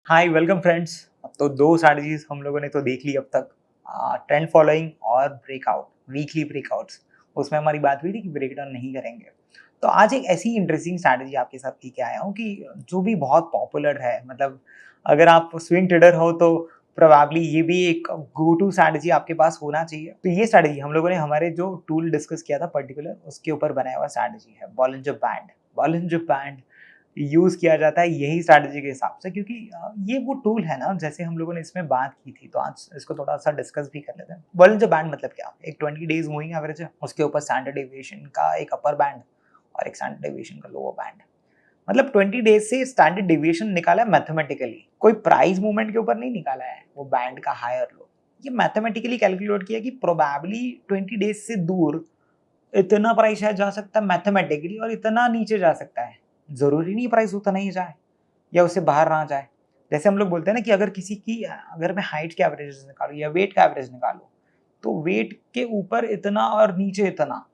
Hi welcome friends. अब तो दो स्ट्रैटेजीज हम लोगों ने तो देख ली अब तक, ट्रेंड फॉलोइंग और ब्रेकआउट, वीकली ब्रेकआउट्स। उसमें हमारी बात हुई थी कि ब्रेकडाउन नहीं करेंगे। तो आज एक ऐसी इंटरेस्टिंग स्ट्रैटेजी आपके साथ लेके आया हूँ कि जो भी बहुत पॉपुलर है, मतलब अगर आप स्विंग ट्रेडर हो तो प्रोबेबली ये भी एक गो टू स्ट्रैटेजी आपके पास होना चाहिए। तो ये स्ट्रैटेजी हम लोगों ने हमारे जो टूल डिस्कस किया था पर्टिकुलर, उसके ऊपर बनाया हुआ स्ट्रैटेजी है Bollinger band. Bollinger band use किया जाता है यही स्ट्रैटेजी के हिसाब से, क्योंकि ये वो टूल है ना, जैसे हम लोगों ने इसमें बात की थी, तो आज इसको थोड़ा सा डिस्कस भी कर लेते हैं। बॉलिंजर बैंड मतलब क्या? एक 20 डेज मूविंग एवरेज है, उसके ऊपर स्टैंडर्ड डेविएशन का एक अपर बैंड और एक स्टैंडर्ड डेविएशन का लोअर बैंड। मतलब 20 डेज से स्टैंडर्ड डेविएशन निकाला है मैथमेटिकली, कोई प्राइस मूवमेंट के ऊपर नहीं निकाला है वो बैंड का हाई और लो। ये मैथमेटिकली कैलकुलेट किया कि प्रोबेबली 20 डेज से दूर इतना प्राइस शायद जा सकता है मैथमेटिकली, और इतना नीचे जा सकता है। जरूरी नहीं प्राइस उतना ही जाए या उससे बाहर ना जाए। जैसे हम लोग बोलते हैं ना कि अगर किसी की, अगर मैं हाइट के एवरेज निकालू या वेट का एवरेज निकालू, तो वेट के ऊपर इतना और नीचे इतना,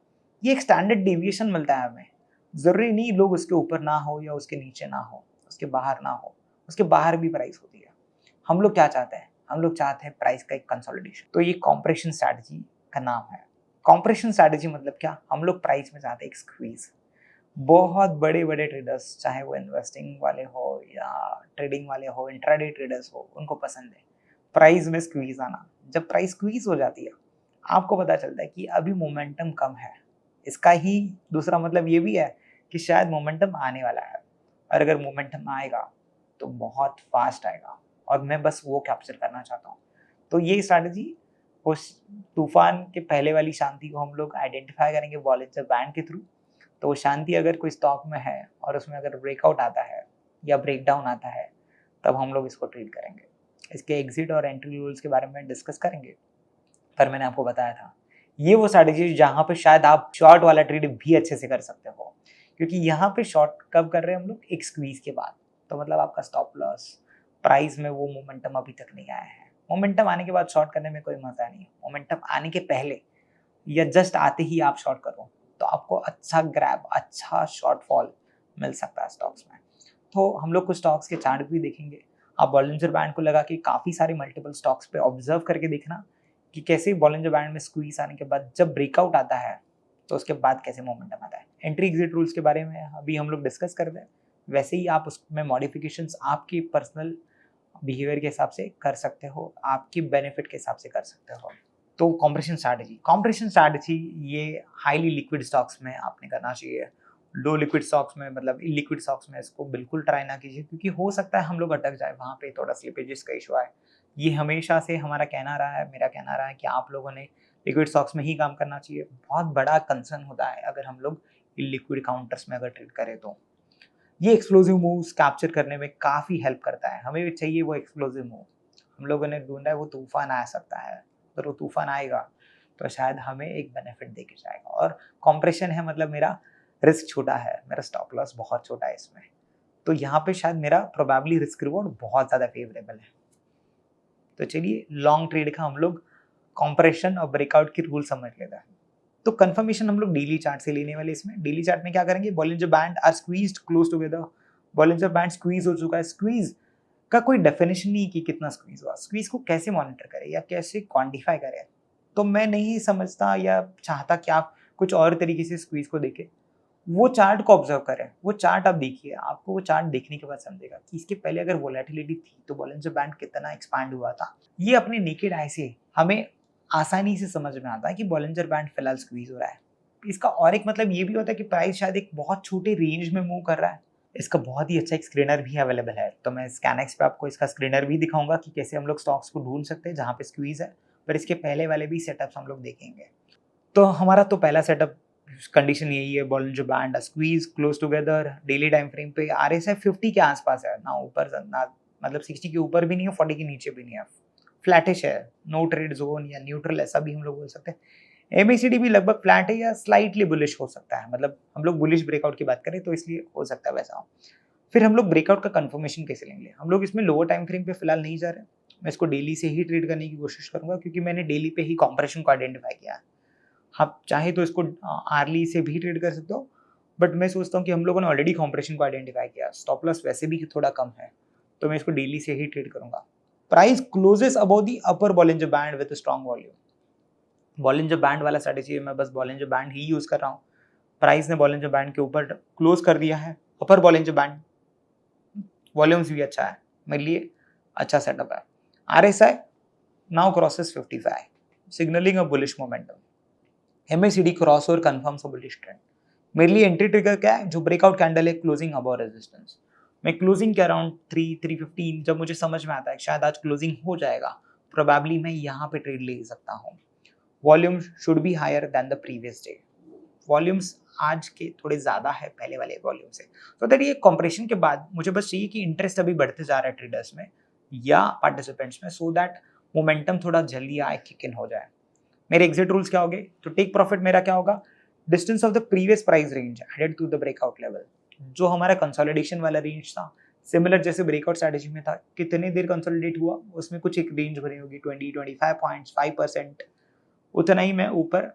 ये एक स्टैंडर्ड डेविएशन मिलता है हमें। जरूरी नहीं लोग उसके ऊपर ना हो या उसके नीचे ना हो, उसके बाहर ना हो, उसके बाहर भी प्राइस होती है। हम लोग क्या चाहते हैं? हम लोग चाहते हैं प्राइस का एक कंसोलिडेशन। तो ये कॉम्प्रेशन स्ट्रैटेजी का नाम है। कॉम्प्रेशन स्ट्रैटेजी मतलब क्या? हम लोग प्राइस में चाहते हैं एक स्क्वीज। बहुत बड़े बड़े ट्रेडर्स, चाहे वो इन्वेस्टिंग वाले हो या ट्रेडिंग वाले हो, इंट्राडे ट्रेडर्स हो, उनको पसंद है प्राइस में स्क्वीज आना। जब प्राइस स्क्वीज हो जाती है, आपको पता चलता है कि अभी मोमेंटम कम है। इसका ही दूसरा मतलब ये भी है कि शायद मोमेंटम आने वाला है, और अगर मोमेंटम आएगा तो बहुत फास्ट आएगा, और मैं बस वो कैप्चर करना चाहता हूँ। तो ये स्ट्रैटेजी, उस तूफान के पहले वाली शांति को हम लोग आइडेंटिफाई करेंगे बॉलिंजर बैंड के थ्रू। तो वो शांति अगर कोई स्टॉक में है और उसमें अगर ब्रेकआउट आता है या ब्रेकडाउन आता है, तब हम लोग इसको ट्रीट करेंगे। इसके एग्जिट और एंट्री रूल्स के बारे में डिस्कस करेंगे। पर मैंने आपको बताया था, ये वो स्ट्रैटेजी जहाँ पे शायद आप शॉर्ट वाला ट्रेड भी अच्छे से कर सकते हो, क्योंकि यहाँ पे शॉर्ट कब कर रहे हैं हम लोग? एक स्क्वीज के बाद। तो मतलब आपका स्टॉप लॉस, प्राइस में वो मोमेंटम अभी तक नहीं आया है। मोमेंटम आने के बाद शॉर्ट करने में कोई मजा नहीं है। मोमेंटम आने के पहले या जस्ट आते ही आप शॉर्ट करो, तो आपको अच्छा ग्रैब, अच्छा शॉर्ट फॉल मिल सकता है स्टॉक्स में। तो हम लोग कुछ स्टॉक्स के चार्ट भी देखेंगे। आप बॉलिंजर बैंड को लगा के काफ़ी सारे मल्टीपल स्टॉक्स पे ऑब्जर्व करके देखना कि कैसे बॉलिंजर बैंड में स्क्वीज आने के बाद जब ब्रेकआउट आता है, तो उसके बाद कैसे मोमेंटम आता है। एंट्री एग्जिट रूल्स के बारे में अभी हम लोग डिस्कस कर रहे हैं। वैसे ही आप उसमें मॉडिफिकेशंस आपकी पर्सनल बिहेवियर के हिसाब से कर सकते हो, आपकी बेनिफिट के हिसाब से कर सकते हो। तो कॉम्प्रेशन स्ट्रैटेजी ये हाईली लिक्विड स्टॉक्स में आपने करना चाहिए। लो लिक्विड स्टॉक्स में, मतलब इलिक्विड स्टॉक्स में इसको बिल्कुल ट्राई ना कीजिए, क्योंकि हो सकता है हम लोग अटक जाए वहाँ पे, थोड़ा स्लिपेजेस का इशू आए। ये हमेशा से हमारा कहना रहा है, मेरा कहना रहा है कि आप लोगों ने लिक्विड स्टॉक्स में ही काम करना चाहिए। बहुत बड़ा कंसर्न होता है अगर हम लोग इलिक्विड काउंटर्स में अगर ट्रेड करें तो। ये एक्सप्लोसिव मूव्स कैप्चर करने में काफ़ी हेल्प करता है। हमें भी चाहिए वो एक्सप्लोसिव मूव। हम लोगों ने ढूंढा है वो तूफान आ सकता है, अगर वो तूफान आएगा तो शायद हमें एक बेनिफिट दे के जाएगा। और कॉम्प्रेशन है मतलब मेरा रिस्क छोटा है, मेरा स्टॉप लॉस बहुत छोटा है इसमें। तो यहाँ पे शायद मेरा प्रोबेबली रिस्क रिवॉर्ड बहुत ज़्यादा फेवरेबल है। तो चलिए लॉन्ग ट्रेड का हम लोग कॉम्प्रेशन और ब्रेकआउट की रूल समझ लेते हैं। तो कंफर्मेशन हम लोग डेली चार्ट से लेने वाले। इसमें डेली चार्ट में क्या करेंगे? Bollinger band are squeezed close together. Bollinger band squeeze हो चुका है। स्क्वीज का कोई डेफिनेशन नहीं कि कितना स्क्वीज हुआ। स्क्वीज को कैसे मॉनिटर करें या कैसे क्वांटिफाई करें, तो मैं नहीं समझता या चाहता कि आप कुछ और तरीके से स्क्वीज को देखें। वो चार्ट को ऑब्जर्व करें। वो चार्ट आप देखिए, आपको वो चार्ट देखने के बाद समझेगा कि इसके पहले अगर वोलेटिलिटी थी तो बॉलिंजर बैंड कितना एक्सपांड हुआ था। ये अपने नेकेड आई से हमें आसानी से समझ में आता है कि बॉलिंजर बैंड फिलहाल स्क्वीज हो रहा है। इसका और एक मतलब ये भी होता है कि प्राइस शायद एक बहुत छोटे रेंज में मूव कर रहा है। इसका बहुत ही अच्छा एक स्क्रीनर भी अवेलेबल है, तो मैं स्कैनएक्स पे आपको इसका स्क्रीनर भी दिखाऊंगा कि कैसे हम लोग स्टॉक्स को ढूंढ सकते हैं जहाँ पे स्क्वीज है। पर इसके पहले वाले भी सेटअप्स हम लोग देखेंगे। तो हमारा तो पहला सेटअप कंडीशन यही है, Bollinger band squeeze close together. Daily time frame पे आरएसआई 50 के आसपास है ना, ऊपर ना, मतलब 60 के ऊपर भी नहीं है, 40 के नीचे भी नहीं है, फ्लैटिश है। नो ट्रेड जोन या न्यूट्रल ऐसा भी हम लोग बोल सकते हैं। एमएसीडी भी लगभग फ्लैट है या स्लाइटली बुलिश हो सकता है, मतलब हम लोग बुलिश ब्रेकआउट की बात करें तो इसलिए हो सकता है वैसा हो। फिर हम लोग ब्रेकआउट का कंफर्मेशन कैसे लेंगे? हम लोग इसमें लोअर टाइम फ्रेम पे फिलहाल नहीं जा रहे। मैं इसको डेली से ही ट्रेड करने की कोशिश करूंगा, क्योंकि मैंने डेली पे ही कॉम्प्रेशन को आइडेंटिफाई किया है। आप चाहे तो इसको आर्ली से भी ट्रेड कर सकते हो, बट मैं सोचता हूँ कि हम लोगों ने ऑलरेडी कॉम्प्रेशन को आइडेंटिफाई किया। स्टॉप लॉस वैसे भी थोड़ा कम है, तो मैं इसको डेली से ही ट्रेड करूंगा। Price closes above the upper Bollinger band with strong volume. Bollinger band वाला स्ट्रेटेजी मैं बस बॉलिंजर बैंड ही यूज कर रहा हूँ। प्राइस ने बॉलिंजर बैंड के ऊपर क्लोज कर दिया है, अपर बॉलिंजर बैंड, वॉल्यूम्स भी अच्छा है, मेरे लिए अच्छा सेटअप है। RSI now crosses 55, signalling a bullish momentum. MACD cross और कंफर्म्स अ बुलिश ट्रेंड। मेरे लिए एंट्री ट्रिगर क्या है, जो ब्रेकआउट कैंडल है क्लोजिंग अबव रेजिस्टेंस। मैं क्लोजिंग के अराउंड 3-315 जब मुझे समझ में आता है शायद आज क्लोजिंग हो जाएगा, प्रोबेबली मैं यहाँ पे ट्रेड ले सकता हूँ। Volume should be higher than the previous day. Volumes आज के थोड़े ज़्यादा है पहले वाले वॉल्यूम से, तो दैट ये कॉम्प्रेशन के बाद मुझे बस चाहिए कि इंटरेस्ट अभी बढ़ते जा रहा है ट्रेडर्स में या पार्टिसिपेंट्स में, सो दैट मोमेंटम थोड़ा जल्दी आए, किक इन हो जाए। मेरे एग्जिट रूल्स क्या होंगे, तो टेक प्रॉफिट मेरा क्या होगा, distance of the previous price range added to the breakout level. जो हमारा कंसोलिडेशन वाला रेंज था, सिमिलर जैसे ब्रेकआउट स्ट्रेटेजी में था, कितने देर कंसोलिडेट हुआ उसमें कुछ एक रेंज बनी होगी 20-25 पॉइंट्स, 5%, उतना ही मैं ऊपर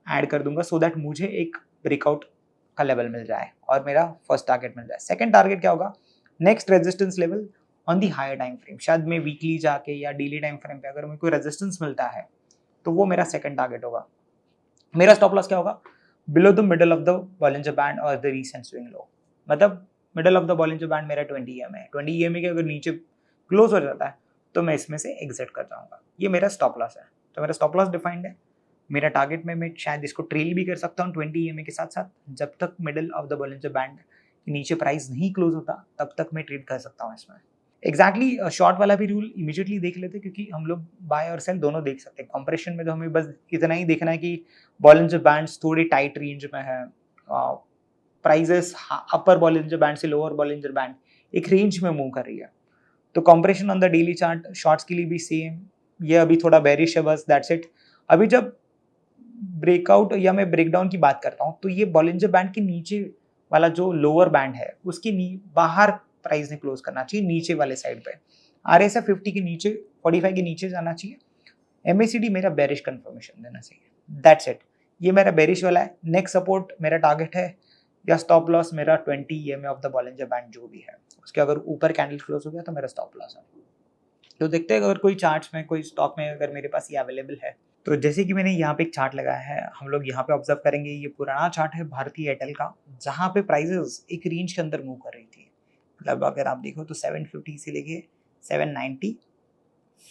ऐड कर दूंगा सो दैट मुझे एक ब्रेकआउट का लेवल मिल जाए और मेरा फर्स्ट टारगेट मिल जाए। सेकंड टारगेट क्या होगा, next resistance level on the higher time frame. शायद मैं वीकली जाके या डेली टाइम फ्रेम पे अगर मुझे कोई रेजिस्टेंस मिलता है तो वो मेरा सेकंड टारगेट होगा। मेरा स्टॉप लॉस क्या होगा, below the middle of the Bollinger band और द रीसेंट स्विंग लो। मतलब middle of the Bollinger band मेरा 20 EMA है, 20 EMA के अगर नीचे क्लोज हो जाता है तो मैं इसमें से एग्जिट कर जाऊंगा। ये मेरा स्टॉप लॉस है। तो मेरा स्टॉप लॉस डिफाइंड है। मेरा टारगेट में मैं शायद इसको ट्रेल भी कर सकता हूँ 20 EMA के साथ साथ, जब तक middle of the Bollinger band के नीचे प्राइस नहीं क्लोज होता तब तक मैं ट्रेड कर सकता हूँ इसमें। एग्जैक्टली शॉर्ट वाला भी रूल इमीडिएटली देख लेते, क्योंकि हम लोग बाय और सेल दोनों देख सकते हैं। कंप्रेशन में तो हमें बस इतना ही देखना है कि बॉलिंजर बैंड्स थोड़ी टाइट रेंज में है, प्राइजेस अपर बॉलिंजर बैंड से लोअर बॉलिंजर बैंड एक रेंज में मूव कर रही है। तो compression on the daily chart shorts के लिए भी सेम, ये अभी थोड़ा बेरिश है बस, दैट्स इट। अभी जब ब्रेकआउट या मैं ब्रेकडाउन की बात करता हूँ तो ये बॉलिंजर बैंड के नीचे वाला जो लोअर बैंड है उसके बाहर प्राइस ने क्लोज करना चाहिए, नीचे वाले साइड पे। RSI 50 के नीचे, 45 के नीचे जाना चाहिए। MACD मेरा बेरिश कंफर्मेशन देना चाहिए, दैट्स इट। ये मेरा बेरिश वाला है। नेक्स्ट सपोर्ट मेरा टारगेट है या स्टॉप लॉस मेरा 20 EMA of the Bollinger band जो भी है, उसके अगर ऊपर कैंडल क्लोज हो गया तो मेरा स्टॉप लॉस है। तो देखते हैं अगर कोई चार्ट्स में, कोई स्टॉक में अगर मेरे पास ये अवेलेबल है। तो जैसे कि मैंने यहाँ पे एक चार्ट लगाया है, हम लोग यहाँ पे ऑब्जर्व करेंगे, ये पुराना चार्ट है भारतीय एयरटेल का, जहाँ पे प्राइसेस एक रेंज के अंदर मूव कर रही थी। मतलब अगर आप देखो तो 750 से लेके 790,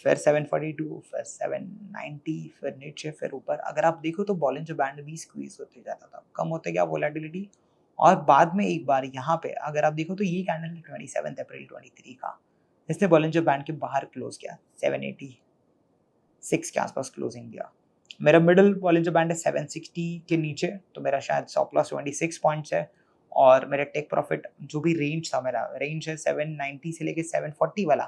फिर 742, फिर 790, फिर नीचे, फिर ऊपर। अगर आप देखो तो बॉलिंजर बैंड भी स्क्वीज होते जाता था, कम होते गया वोलेटिलिटी, और बाद में एक बार यहाँ पे अगर आप देखो तो ये कैंडल 27 अप्रैल 23 का, इसने बॉलिंजर बैंड के बाहर क्लोज किया, 786 के आसपास क्लोजिंग दिया। मेरा मिडल बॉलिंजर बैंड है 760 के नीचे, तो मेरा शायद स्टॉप लॉस 26 पॉइंट्स है, और मेरा टेक प्रॉफिट जो भी रेंज था, मेरा रेंज है 790 से लेके 740 वाला,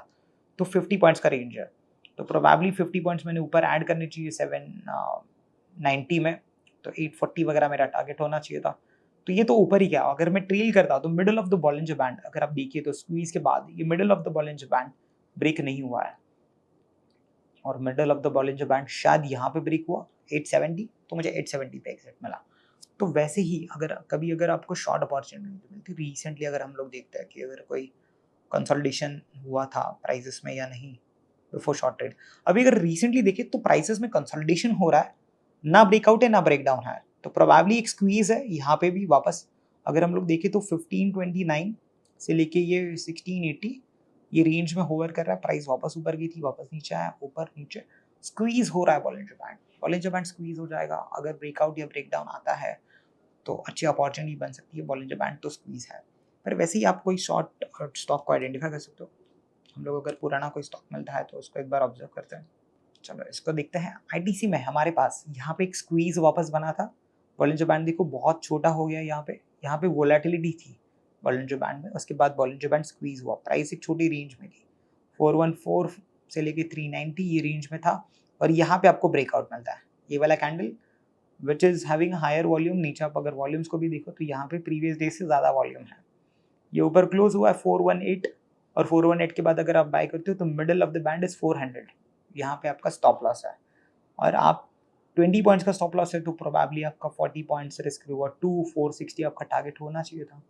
तो 50 पॉइंट्स का रेंज है। तो प्रोबेबली 50 पॉइंट्स मैंने ऊपर ऐड करने चाहिए 790 में, तो 840 वगैरह मेरा टारगेट होना चाहिए था। तो ये तो ऊपर ही गया। अगर मैं ट्रेल करता तो middle of the Bollinger band, अगर आप देखिए तो स्क्वीज के बाद ये middle of the Bollinger band break नहीं हुआ है, और middle of the Bollinger band शायद यहाँ पे ब्रेक हुआ 870, तो मुझे 870 पे एग्जिट मिला। तो वैसे ही अगर आपको शॉर्ट अपॉर्चुनिटी मिलती, रिसेंटली अगर हम लोग देखते हैं कि अगर कोई कंसोलिडेशन हुआ था प्राइसेस में या नहीं बिफोर शॉर्ट ट्रेड, अभी अगर रिसेंटली देखें तो प्राइसेस में कंसोलिडेशन हो रहा है, ना ब्रेकआउट है ना ब्रेकडाउन है, तो प्रोबेबली एक स्क्वीज है यहाँ पे भी वापस। अगर हम लोग देखें तो 1529 से लेके ये 1680 ये रेंज में होवर कर रहा है, प्राइस वापस ऊपर गई थी, वापस नीचे आया, ऊपर नीचे स्क्वीज हो रहा है बॉलिंजर बैंड स्क्वीज हो जाएगा। अगर ब्रेकआउट या ब्रेकडाउन आता है तो अच्छी अपॉर्चुनिटी बन सकती है, बॉलिंजर बैंड तो स्क्वीज है। पर वैसे ही आप कोई शॉर्ट स्टॉक को आइडेंटिफाई कर सकते हो। हम लोग अगर पुराना कोई स्टॉक मिलता है तो उसको एक बार ऑब्जर्व करते हैं। चलो इसको देखते हैं। ITC में हमारे पास यहाँ पे एक स्क्वीज वापस बना था, बॉलिंजर बैंड देखो बहुत छोटा हो गया, यहाँ पे वोलेटिलिटी थी बॉलिंजर बैंड में, उसके बाद बॉलिंजर बैंड स्क्वीज हुआ, प्राइस एक छोटी रेंज में थी, 414 से लेके 390 ये रेंज में था, और यहाँ पे आपको ब्रेकआउट मिलता है, ये वाला candle which is having higher volume. नीचे आप अगर वॉल्यूम्स को भी देखो तो यहाँ पे प्रीवियस डे से ज़्यादा वॉल्यूम है। ये ऊपर क्लोज हुआ है 418, और 418 के बाद अगर आप बाय करते हो तो middle of the band is 400, यहाँ पे आपका स्टॉप लॉस है, और आप 20 पॉइंट्स का स्टॉप लॉस है तो प्रोबेबली आपका 40 पॉइंट्स रिस्क हुआ, 460 आपका टारगेट होना चाहिए था,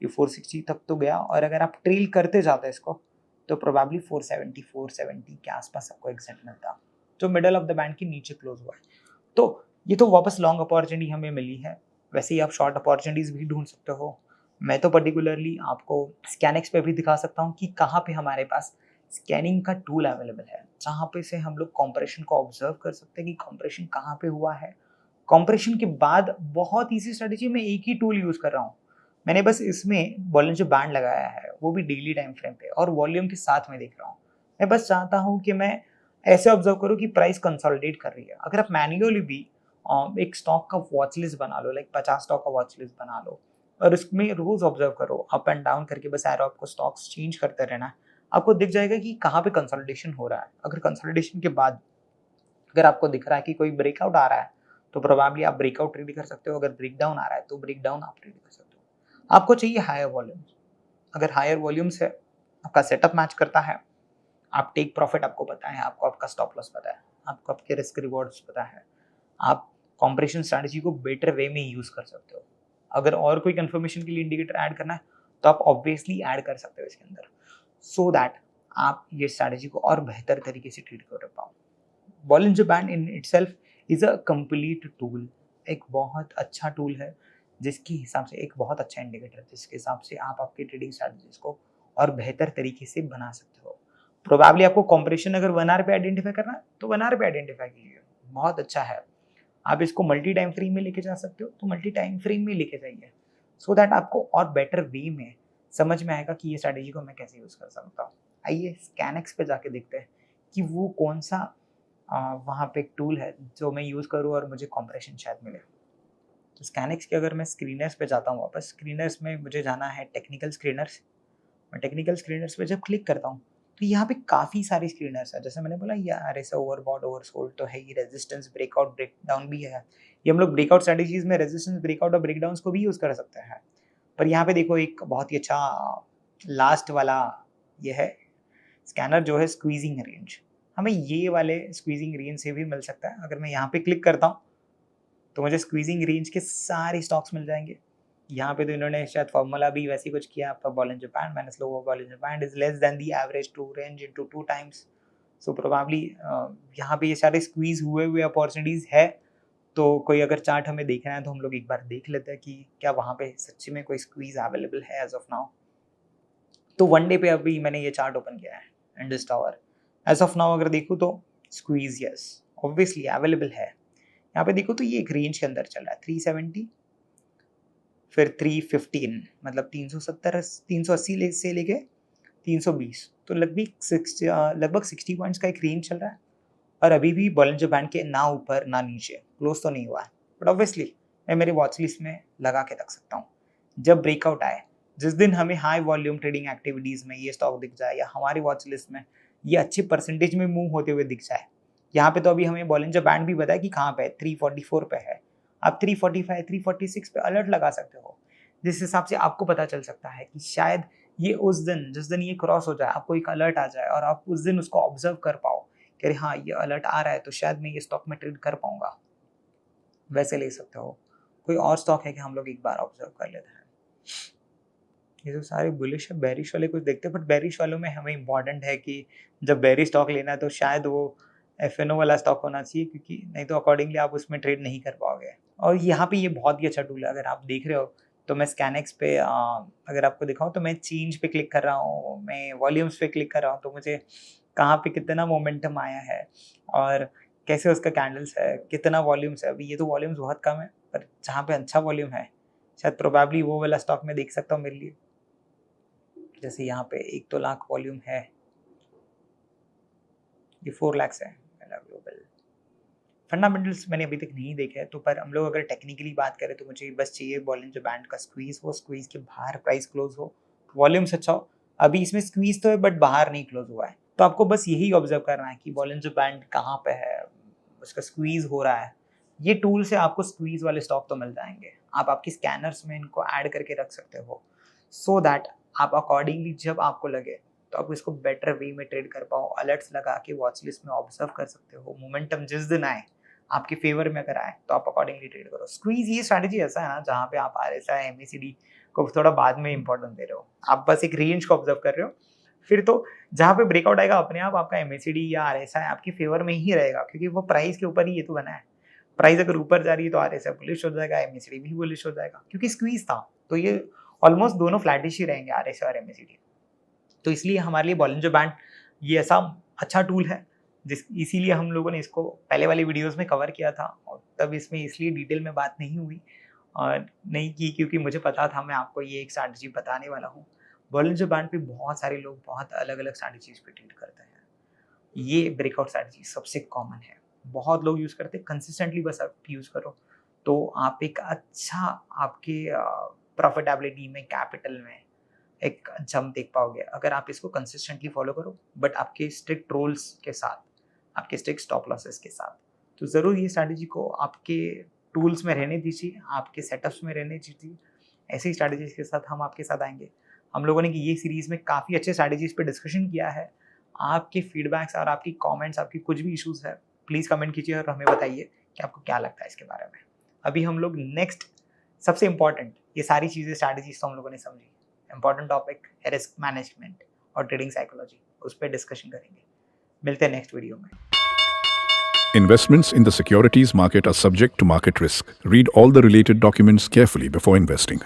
ये 460 तक तो गया। और अगर आप ट्रेल करते जाते इसको तो प्रोबेबली 470 470 के आसपास आपको एग्जिट मिलता, जो मिडल ऑफ द बैंड के नीचे क्लोज हुआ है। तो ये तो वापस लॉन्ग अपॉर्चुनिटी हमें मिली है। वैसे ही आप शॉर्ट अपॉर्चुनिटीज भी ढूंढ सकते हो। मैं तो पर्टिकुलरली आपको स्कैनिक्स पे भी दिखा सकता हूँ कि कहाँ पे हमारे पास स्कैनिंग का टूल अवेलेबल है, जहाँ पे से हम लोग कॉम्प्रेशन को ऑब्जर्व कर सकते हैं कि कॉम्प्रेशन कहाँ पे हुआ है। कॉम्प्रेशन के बाद बहुत ईजी स्ट्रेटेजी में एक ही टूल यूज कर रहा हूँ। मैंने बस इसमें बॉलिंजर बैंड लगाया है, वो भी डेली टाइम फ्रेम पे, और वॉल्यूम के साथ में देख रहा हूँ। मैं बस चाहता हूँ कि मैं ऐसे ऑब्जर्व करूँ कि प्राइस कंसोलिडेट कर रही है। अगर आप मैन्युअली भी एक स्टॉक का वॉच लिस्ट बना लो, लाइक 50 स्टॉक का वॉच लिस्ट बना लो, और उसमें रोज ऑब्जर्व करो अप एंड डाउन करके, बस एरो आपको स्टॉक्स चेंज करते रहना है। आपको दिख जाएगा कि कहाँ पे कंसोलिडेशन हो रहा है। अगर कंसोलिडेशन के बाद अगर आपको दिख रहा है कि कोई ब्रेकआउट आ रहा है, तो प्रोबेबली आप ब्रेकआउट ट्रेड कर सकते हो। अगर ब्रेकडाउन आ रहा है तो ब्रेकडाउन आप ट्रेड कर सकते हो। आपको चाहिए हायर वॉल्यूम। अगर हायर वॉल्यूम्स है, आपका सेटअप मैच करता है, आप टेक प्रॉफिट आपको पता है, आपको आपका स्टॉप लॉस पता है, आपको आपके रिस्क रिवॉर्ड्स पता है, आप कॉम्प्रेशन स्ट्रैटेजी को बेटर वे में यूज कर सकते हो। अगर और कोई कंफर्मेशन के लिए इंडिकेटर ऐड करना है तो आप ऑब्वियसली ऐड कर सकते हो इसके अंदर, सो दैट आप ये स्ट्रैटेजी को और बेहतर तरीके से ट्रीट कर पाओ। Bollinger band in itself is a complete tool, एक बहुत अच्छा टूल है, जिसके हिसाब से एक बहुत अच्छा इंडिकेटर है, जिसके हिसाब से आप आपकी ट्रेडिंग स्ट्रैटेजीज को और बेहतर तरीके से बना सकते हो। प्रोबेबली आपको कॉम्प्रेशन अगर 1 आवर पे आइडेंटिफाई करना है तो 1 आवर पे आइडेंटिफाई कीजिए, बहुत अच्छा है। आप इसको मल्टी टाइम फ्रेम में लेके जा सकते हो तो मल्टी टाइम फ्रेम में लेके जाइए, सो दैट आपको और बेटर वे में समझ में आएगा कि ये स्ट्रैटेजी को मैं कैसे यूज कर सकता हूँ। आइए स्कैनएक्स पे जाके देखते हैं कि वो कौन सा वहाँ पे एक टूल है जो मैं यूज़ करूँ और मुझे कॉम्प्रेशन शायद मिले। तो स्कैनएक्स के अगर मैं स्क्रीनर्स पे जाता हूँ वापस, स्क्रीनर्स में मुझे जाना है टेक्निकल स्क्रीनर्स। मैं टेक्निकल स्क्रीनर्स पे जब क्लिक करता हूँ तो यहाँ पे काफ़ी सारी स्क्रीनर्स है। जैसे मैंने बोला ये आरएसआई ओवरबॉट ओवरसोल्ड तो है ही, रेजिस्टेंस ब्रेकआउट ब्रेकडाउन भी है। ये हम लोग ब्रेकआउट स्ट्रेटेजीज में रेजिस्टेंस ब्रेकआउट और ब्रेकडाउन्स को भी यूज़ कर सकते हैं। पर यहाँ पे देखो एक बहुत ही अच्छा लास्ट वाला ये है स्कैनर जो है स्क्वीजिंग रेंज। हमें ये वाले स्क्वीजिंग रेंज से भी मिल सकता है। अगर मैं यहाँ पे क्लिक करता हूँ तो मुझे स्क्वीजिंग रेंज के सारे स्टॉक्स मिल जाएंगे। यहाँ पे तो इन्होंने शायद फॉर्मूला भी वैसे कुछ किया, आपका Bollinger band minus lower Bollinger band is less than the average true range into 2 times. So probably यहाँ पे ये सारे स्क्वीज हुए हुए अपॉर्चुनिटीज है। तो कोई अगर चार्ट हमें देखना है तो हम लोग एक बार देख लेते हैं कि क्या वहाँ पे सच्ची में कोई स्क्वीज अवेलेबल है एज ऑफ नाउ। तो वन डे पे अभी मैंने ये चार्ट ओपन किया है Indus tower. As of now अगर देखूँ तो स्क्वीज यस ऑब्वियसली अवेलेबल है। यहाँ पे देखो तो ये एक रेंज के अंदर चल रहा है 370 फिर 315, मतलब 370 380 से लेके 320, तो लगभग 60 पॉइंट्स का एक रेंज चल रहा है। और अभी भी बॉलिंजर बैंड के ना ऊपर ना नीचे, क्लोज तो नहीं हुआ है, बट ऑब्वियसली मैं मेरी वॉच लिस्ट में लगा के रख सकता हूँ। जब ब्रेकआउट आए, जिस दिन हमें हाई वॉल्यूम ट्रेडिंग एक्टिविटीज में ये स्टॉक दिख जाए या हमारी वॉच लिस्ट में ये अच्छे परसेंटेज में मूव होते हुए दिख जाए, यहाँ पे तो अभी हमें बॉलिंजर बैंड भी बताया कि कहाँ पे है, 344 पे है। आप 345 346 पे अलर्ट लगा सकते हो, जिस हिसाब से आपको पता चल सकता है कि शायद ये उस दिन जिस दिन ये क्रॉस हो जाए आपको एक अलर्ट आ जाए और आप उस दिन उसको ऑब्जर्व कर पाओ कि हाँ ये अलर्ट आ रहा है तो शायद मैं ये स्टॉक में ट्रेड कर पाऊंगा। वैसे ले सकते हो। कोई और स्टॉक है कि हम लोग एक बार ऑब्जर्व कर लेते हैं। ये जो सारे बुलिश है, बेरिश वाले कुछ देखते हैं, बट बेरिश वालों में हमें इंपॉर्टेंट है कि जब बेरिश स्टॉक लेना है तो शायद वो एफएनओ वाला स्टॉक होना चाहिए, क्योंकि नहीं तो अकॉर्डिंगली आप उसमें ट्रेड नहीं कर पाओगे। और यहाँ पे ये बहुत ही अच्छा टूल है। अगर आप देख रहे हो तो मैं स्कैनएक्स पे अगर आपको दिखाऊं तो मैं चेंज पे क्लिक कर रहा हूँ, मैं वॉल्यूम्स पे क्लिक कर रहा हूँ, तो मुझे कहाँ पे कितना मोमेंटम आया है और कैसे उसका कैंडल्स है, कितना वॉल्यूम्स है। अभी ये तो वॉल्यूम्स बहुत कम है, पर जहाँ पे अच्छा वॉल्यूम है शायद प्रोबेबली वो वाला स्टॉक मैं देख सकता हूँ मेरे लिए। जैसे यहाँ पे 1 तो लाख वॉल्यूम है, ये 4 लाख है मेरा ग्लोबल। फंडामेंटल्स मैंने अभी तक नहीं देखे हैं, तो पर हम लोग अगर टेक्निकली बात करें तो मुझे बस चाहिए बॉलिंजर बैंड का स्क्वीज हो, स्क्वीज के बाहर प्राइस क्लोज हो, वॉल्यूम्स अच्छा हो। अभी इसमें स्क्वीज तो है बट बाहर नहीं क्लोज हुआ है, तो आपको बस यही ऑब्जर्व करना है कि बॉलिंजर बैंड कहाँ पे है, उसका स्क्वीज हो रहा है। ये टूल से आपको स्क्वीज वाले स्टॉक तो मिल जाएंगे, आप आपकी स्कैनर्स में इनको ऐड करके रख सकते हो, सो दैट आप अकॉर्डिंगली जब आपको लगे तो आप इसको बेटर वे में ट्रेड कर पाओ। अलर्ट्स लगा के वॉच लिस्ट में ऑब्जर्व कर सकते हो। मोमेंटम जिस दिन आए आपके फेवर में अगर आए तो आप अकॉर्डिंगली ट्रेड करो। स्क्वीज ये स्ट्रैटेजी ऐसा है ना जहाँ पे आप आरएसआई एमएसीडी को थोड़ा बाद में इंपॉर्टेंस दे रहे हो, आप बस एक रेंज को ऑब्जर्व कर रहे हो, फिर तो जहाँ पे ब्रेकआउट आएगा अपने आप आपका MACD या RSI आपके फेवर में ही रहेगा, क्योंकि वो प्राइस के ऊपर ही ये तो बना है। प्राइस अगर ऊपर जा रही है तो RSI बुलिश हो जाएगा, MACD भी बुलिश हो जाएगा, क्योंकि स्क्वीज था। तो ये ऑलमोस्ट दोनों फ्लैटिश ही रहेंगे, RSI और MACD। तो इसलिए हमारे लिए बॉलिंजर बैंड ये ऐसा अच्छा टूल है इसीलिए हम लोगों ने इसको पहले वाली वीडियोस में कवर किया था, और तब इसमें इसलिए डिटेल में बात नहीं हुई और नहीं की क्योंकि मुझे पता था मैं आपको ये एक स्ट्रैटेजी बताने वाला हूँ। बॉलिंजर बैंड पे बहुत सारे लोग बहुत अलग अलग स्ट्रैटेजीज पे ट्रेड करते हैं। ये ब्रेकआउट स्ट्रैटेजी सबसे कॉमन है, बहुत लोग यूज़ करते हैं। कंसिस्टेंटली बस आप यूज़ करो तो आप एक अच्छा आपके प्रॉफिटेबिलिटी में, कैपिटल में एक जंप देख पाओगे अगर आप इसको कंसिस्टेंटली फॉलो करो, बट आपके स्ट्रिक्ट रूल्स के साथ, आपके स्ट्रिक्ट स्टॉप लॉसेस के साथ। तो ज़रूर ये स्ट्रैटेजी को आपके टूल्स में रहने दीजिए, आपके सेटअप्स में रहने दीजिए। ऐसी स्ट्रैटेजीज के साथ हम आपके साथ आएंगे। हम लोगों ने ये सीरीज़ में काफ़ी अच्छे स्ट्रैटेजीज पे डिस्कशन किया है। आपके फीडबैक्स और आपकी कमेंट्स, आपकी कुछ भी इश्यूज़ है, प्लीज़ कमेंट कीजिए और हमें बताइए कि आपको क्या लगता है इसके बारे में। अभी हम लोग नेक्स्ट सबसे इम्पॉर्टेंट, ये सारी चीज़ें स्ट्रैटेजीज तो हम लोगों ने समझी, इम्पॉर्टेंट टॉपिक रिस्क मैनेजमेंट और ट्रेडिंग साइकोलॉजी, उस पर डिस्कशन करेंगे। मिलते हैं नेक्स्ट वीडियो में। Investments in the securities market are subject to market risk. Read all the related documents carefully before investing.